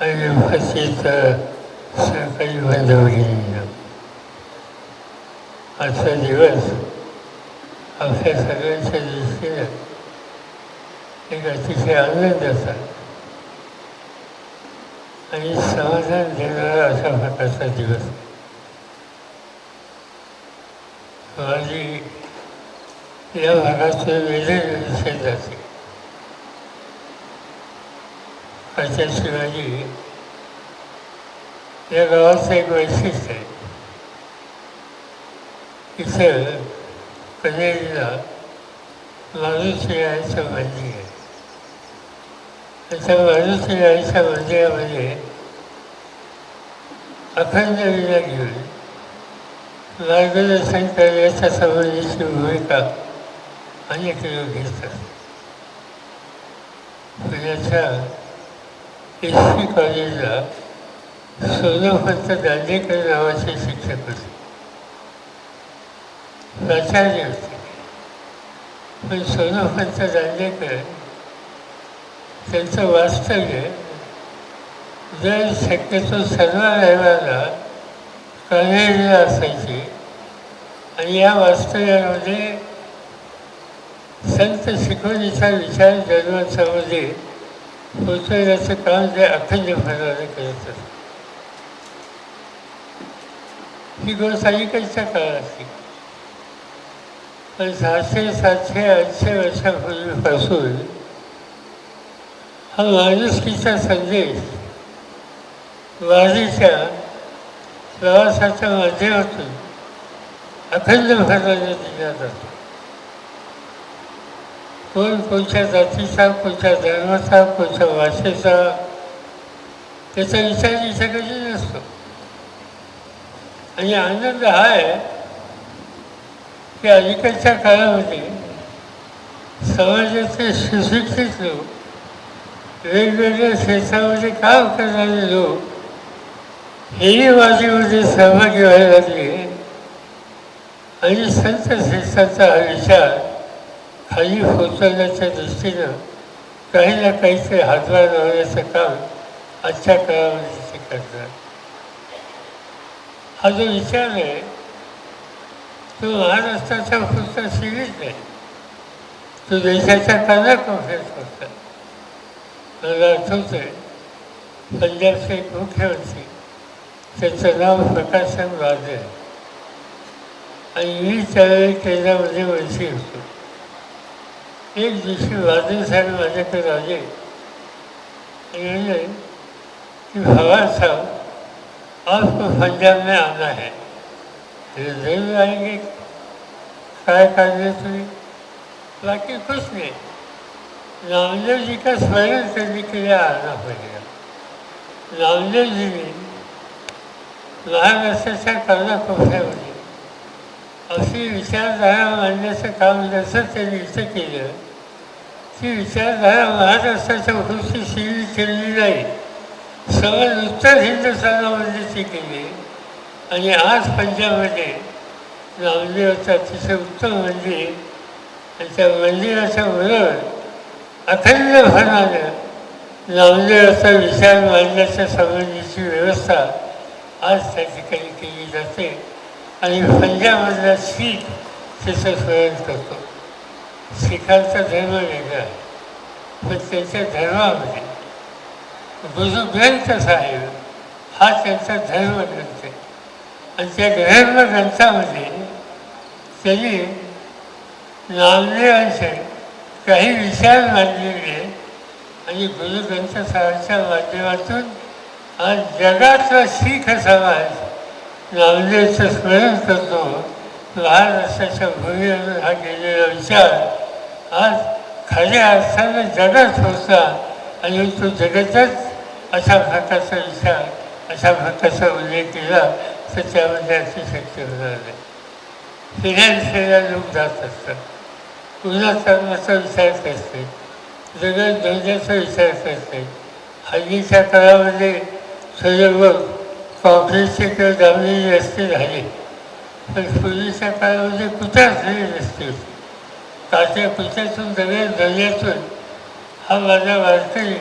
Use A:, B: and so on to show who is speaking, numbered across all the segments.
A: आणि उपस्थित सहकारी बांधवांनो, आजचा दिवस आपल्या सगळ्यांच्या दृष्टीनं एक अतिशय आनंदाचा आणि समाधान देणारा अशा प्रकारचा दिवस. माझी या भागातून वेगवेगळे विषय जाते. आजच्या शिवाजी या गावाचं एक वैशिष्ट्य आहे. इथं कन्हेरीला मारुती आईचं मंदिर आहे. त्या मारुती आईच्या मंदिरामध्ये अखंड वीणा घेऊन मार्गदर्शन करण्याच्या संबंधीची भूमिका अनेक लोक घेतात. पुण्याच्या एस.पी. कॉलेजला सोनोपंत दांडेकर नावाचे शिक्षक होते, प्राचार्य होते. पण सोनोपंत दांडेकर त्यांचं वास्तव्य जर शक्यतो सर्व रविवारला कन्हेरीला असायचे आणि या वास्तव्यामध्ये संत शिकवणीचा विचार जनमानसामध्ये पोचवण्याचं काम ते अखंडपणाने करत असतात. ही गोष्ट अलीकडच्या काळाची, पण 600-700-800 वर्षापूर्वीपासून हा माणुसकीचा संदेश वारीच्या प्रवासाच्या माध्यमातून अखंडपणाने दिला जातो. कोण कोणत्या जातीचा, कोणत्या धर्माचा, कोणत्या भाषेचा त्याचा विचार इथे कधी नसतो. आणि आनंद हा आहे की अलीकडच्या काळामध्ये समाजाचे सुशिक्षित लोक, वेगवेगळ्या क्षेत्रामध्ये काम करणारे लोक हेही वारीमध्ये सहभागी व्हायला लागले आणि संत श्रेष्ठांचा हा विचार खाली पोचवण्याच्या दृष्टीनं काही ना काहीतरी हातभार लावण्याचं काम आजच्या काळामध्ये ते करतात. हा जो विचार आहे तो महाराष्ट्राच्या पुरता सीमित नाही, तो देशाच्या कानाकोपऱ्यात होता. मला आठवतं आहे पंजाबचे एक मुख्यमंत्री, त्याचं नाव प्रकाशसिंग बादल, आणि मी त्यावेळी केंद्रामध्ये मंत्री होतो. एक दिवशी बादल साहेब माझ्याकडे आले आणि म्हणले की भगवान साहब आपको पंजाब में आना है. जरूर आएंगे. काय काढले तुम्ही? बाकी कुछ नहीं, नामदेव जी का स्मरण करने के लिए आना पड़ेगा. नामदेव जी ने महाराष्ट्राच्या कानाकोपऱ्यामध्ये अशी विचारधारा मांडण्याचं काम जसं त्यांनी इथं केलं, ती विचारधारा महाराष्ट्राच्या पुढची शिरी केली नाही, सगळं उत्तर हिंदुस्थानामध्ये ती केली. आणि आज पंजाबमध्ये नामदेवाचं अतिशय उत्तम मंदिर आणि त्या मंदिराच्या बरोबर अखंडपणानं नामदेवाचा विचार मांडण्याच्या संबंधीची व्यवस्था आज त्या ठिकाणी केली जाते. आणि पंजाबमधला शीख त्याचं स्मरण करतो. शिखांचा धर्म वेगळा आहे, पण त्यांच्या धर्मामध्ये गुरु ग्रंथ साहेब हा त्यांचा धर्मग्रंथ आहे. आणि त्या धर्मग्रंथामध्ये त्यांनी नामदेवांचे काही विचार मांडलेले आणि गुरुग्रंथ साहेबांच्या माध्यमातून आज जगातला शीख समाज नामदेवचं स्मरण करतो. महाराष्ट्राच्या भूमीवर हा गेलेला विचार आज खऱ्या अर्थानं जगात होता आणि तो जगातच अशा प्रकारचा विचार, अशा प्रकारचा उल्लेख केला तर त्यामध्ये अशी शक्य होणार नाही. फिरायला लोक जात असतात, उन्हाचा विचार करते, जगत धोरणाचा विचार करते. हल्लीच्या काळामध्ये सर्व कॉंक्रीटचे किंवा दाबलेले रस्ते झाले, पण पूर्वीच्या काळामध्ये कुठे असलेले रस्ते होते. काच्या कुठ्यातून दगड दर्यातून हा माझा वारकरी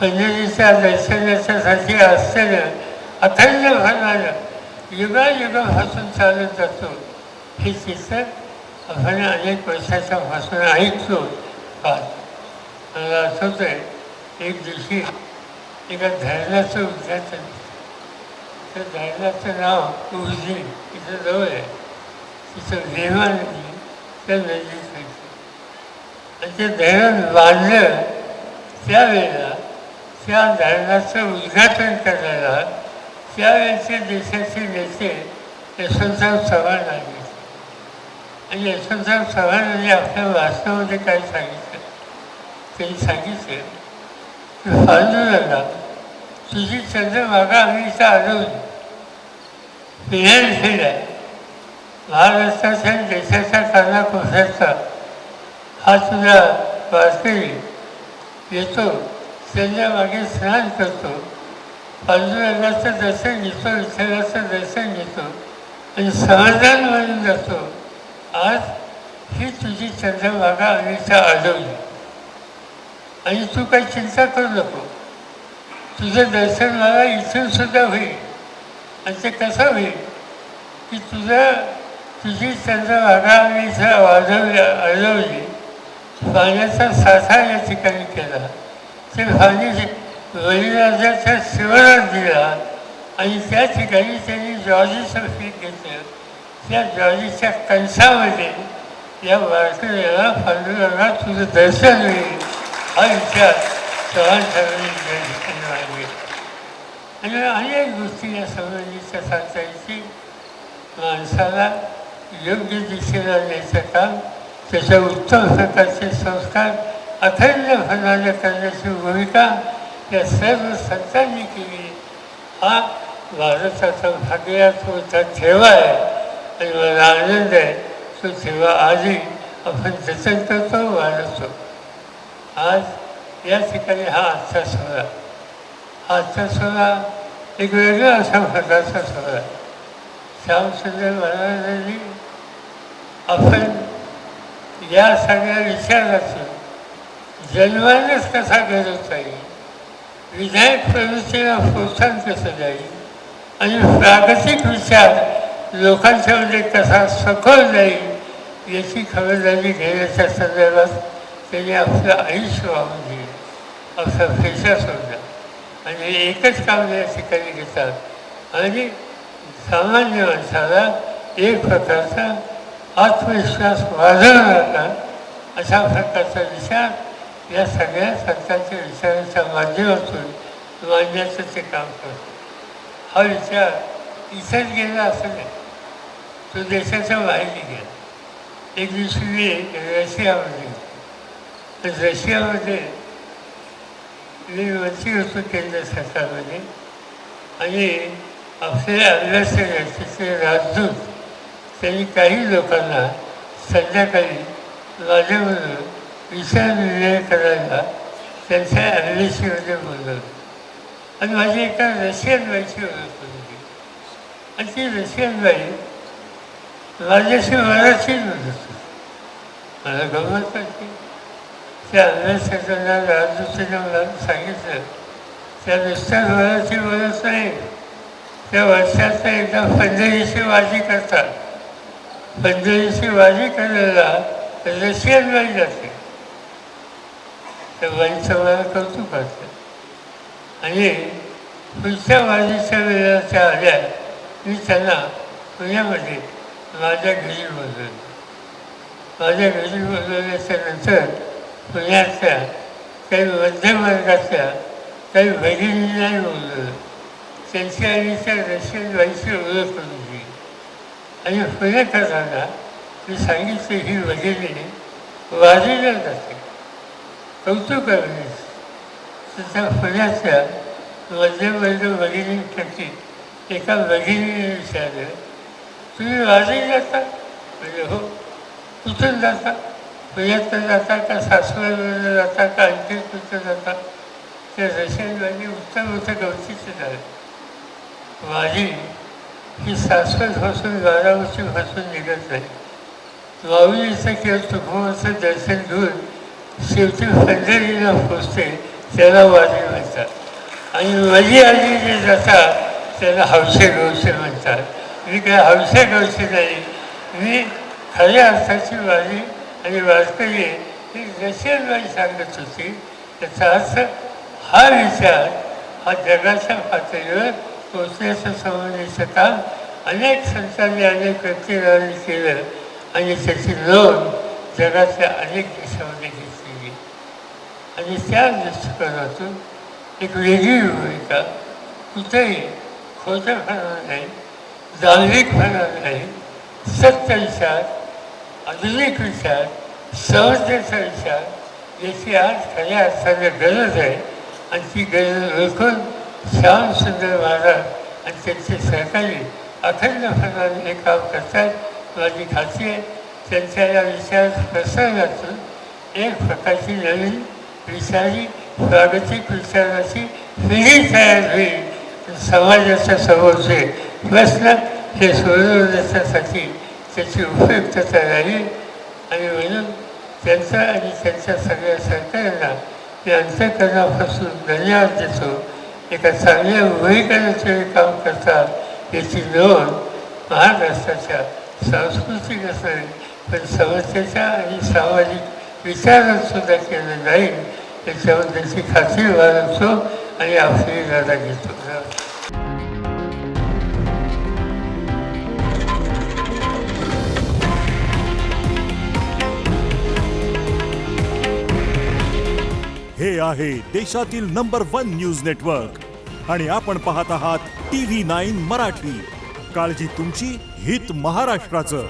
A: पंढरीच्या दर्शनाच्यासाठी असलेलं अखंड भरणारं युगायुगापासून चालत जातो हे चित्र आपण अनेक वर्षाच्यापासून ऐकतो पाहतो. मला आठवतं आहे एक दिवशी एका धरणाचं उद्घाटन. त्या धरणाचं नाव उर्जी तिथं जवळ आहे. तिथं भीमा नदी त्या नदीत आणि ते धरण बांधलं त्यावेळेला त्या धरणाचं उद्घाटन करायला त्यावेळेचे देशाचे नेते यशवंतराव चव्हाण आले. आणि यशवंतराव चव्हाणांनी आपल्या भाषणामध्ये काय सांगितलं, त्यांनी सांगितलं की पांडुरंगा तुझी चंद्रभागा आम्हीचा आढळून फिरायला फिराय महाराष्ट्राच्या देशाच्या कानाकोपऱ्याचा हा तुझा वारकरी येतो, चंद्रभागेत स्नान करतो, पांडुरंगाचं दर्शन घेतो, विठ्ठलाचं दर्शन घेतो आणि समाधान म्हणून जातो. आज ही तुझी चंद्रभागा आम्हीचा आढळली आणि तू काही चिंता करू नको. तुझं दर्शन मला इथून सुद्धा होईल. आणि ते कसं होईल की तुझी चंद्रभागा आम्ही इथं आढळली. पाण्याचा साठा या ठिकाणी केला. ते पाणी बळीराजाच्या शिवारात दिला आणि त्या ठिकाणी त्यांनी ज्वारीचं पीक घेतलं. त्या ज्वारीच्या कणसामध्ये या वारकऱ्याला पांडुरंगा तुझं दर्शन होईल हा विचार चव्हाण साहेबांनी त्या ठिकाणी मांडले. आणि अनेक गोष्टी या संबंधीच्या सांगता येतील. माणसाला योग्य दिशेला न्यायचं काम, त्याच्या उत्तम प्रकारचे संस्कार अखंड फलाने करण्याची भूमिका या सर्व संतांनी केली. हा भारताचा भाग्यात मोठा ठेवा आहे आणि मला आनंद आहे तो ठेवा आजही आपण जतन करतो, वाढवतो. आज या ठिकाणी हा आजचा सोहळा, हा आजचा सोहळा एक वेगळा अशा प्रकारचा सोहळा. श्यामसुंदर महाराजांनी आपण या सगळ्या विचारातून जन्मानच कसा घडवता येईल, विधायक प्रवृत्तीला प्रोत्साहन कसं जाईल आणि प्रागतिक विचार लोकांच्यामध्ये कसा सखोल जाईल याची खबरदारी घेण्याच्या संदर्भात त्यांनी आपलं आयुष्य वाहून दिलं, आपला पैसा सोडला आणि एकच काम या ठिकाणी घेतात आणि सामान्य माणसाला एक प्रकारचा आत्मविश्वास वाढवणारा अशा प्रकारचा विचार या सगळ्या संतांच्या विचाराच्या माध्यमातून मांडण्याचं ते काम करतो. हा विचार इथंच गेला असं नाही, तो देशाच्या बाहेर गेला. एक दिवशी मी रशियामध्ये मी मंत्री होतो केंद्र सरकारमध्ये आणि आपले अभ्यासक तिथले राजदूत त्यांनी काही लोकांना संध्याकाळी माझ्याबरोबर विचारविनिमय करायला त्यांच्या ॲम्बेसीमध्ये बोलवलं आणि माझी एका रशियन बाईची ओळख होती आणि ती रशियन बाई माझ्याशी मराठीच बोलत. मला गमत वाटली. त्या अभ्यासकांना राजदूतीनं मला सांगितलं त्या नुसत्या मराठी बोलत नाही, त्या वर्षाचा एकदा पंढरीची वाजी करतात. पंढरीची वाजी करायला रशियन बाई जाते. त्या बाईचं मला कौतुक वाटतं आणि पुढच्या वाजीच्या वेळेला त्या आल्या. मी त्यांना पुण्यामध्ये माझ्या घरी बोलवलं. माझ्या घरी बोलवल्याच्या नंतर पुण्यातल्या काही मध्यमवर्गातल्या काही भगिनींनाही बोलवलं. त्यांची आणि त्या रशियन बाईची ओळख करून दिली आणि पुणेकरांना मी सांगितलं ही भगिनी वारीला जाते. कौतुक करण्यास त्या पुण्यातल्या मध्यमवर्ग भगिनींपैकी एका भगिनीने विचारलं, तुम्ही वारी जाता? म्हणजे हो. कुठून जाता? पुण्यातनं जाता का सासवडवरून जाता का आणखी कुठं जाता? त्या रशियनबाईंनी उत्तम गवतीचं झालं. वारी ही सासवडपासून बारामतीपासून निघत नाही. माऊलीचं किंवा तुकोबाचं दर्शन घेऊन शेवटी पंढरीला पोचते त्याला वाली म्हणतात. आणि वली आली जे जातात त्याला हौसे गौसे म्हणतात. मी काय हौसे गौसे नाही, मी खऱ्या अर्थाची वाली आणि वारकरी ही रशियनबाई सांगत होती. त्याचा अर्थ हा विचार हा जगाच्या पातळीवर पोचण्याचं संबंधीचं काम अनेक संतांनी अनेक व्यक्तींनी केलं आणि त्याची नोंद जगातल्या अनेक देशामध्ये घेतलेली. आणि त्या दृष्टिकोनातून एक वेगळी भूमिका, कुठेही खोटेपणा नाही, दार्मिकपणा नाही, सत्य विचार, आधुनिक विचार, समस्येचा विचार याची आज खऱ्या अर्थाने गरज आहे. आणि ती गरज ओळखून श्यामसुंदर महाराज आणि त्यांचे सहकारी अखंडपणाने हे काम करतात. माझी खात्री आहे त्यांच्या या विचार प्रसंगातून एक प्रकारची नवीन विचारी प्रागतिक विचाराची पिढी तयार होईल. समाजाच्या समोरचे प्रश्न हे सोडवण्यासाठी त्याची उपयुक्तता राहील. आणि म्हणून त्यांचा आणि त्यांच्या सगळ्या सहकार्यांना मी अंतःकरणापासून धन्यवाद देतो. एका चांगल्या भूमिकेने ते काम करतात याची नोंद महाराष्ट्राच्या सांस्कृतिक असेल पण समस्येच्या आणि सामाजिक विचारात सुद्धा केलं जाईल याच्याबद्दलची खात्री बाळगतो आणि आपली दादा घेतो.
B: हे आहे देशातील नंबर 1 न्यूज नेटवर्क आणि आपण पाहत आहात TV9 मराठी. काळजी तुमची, हित महाराष्ट्राचं.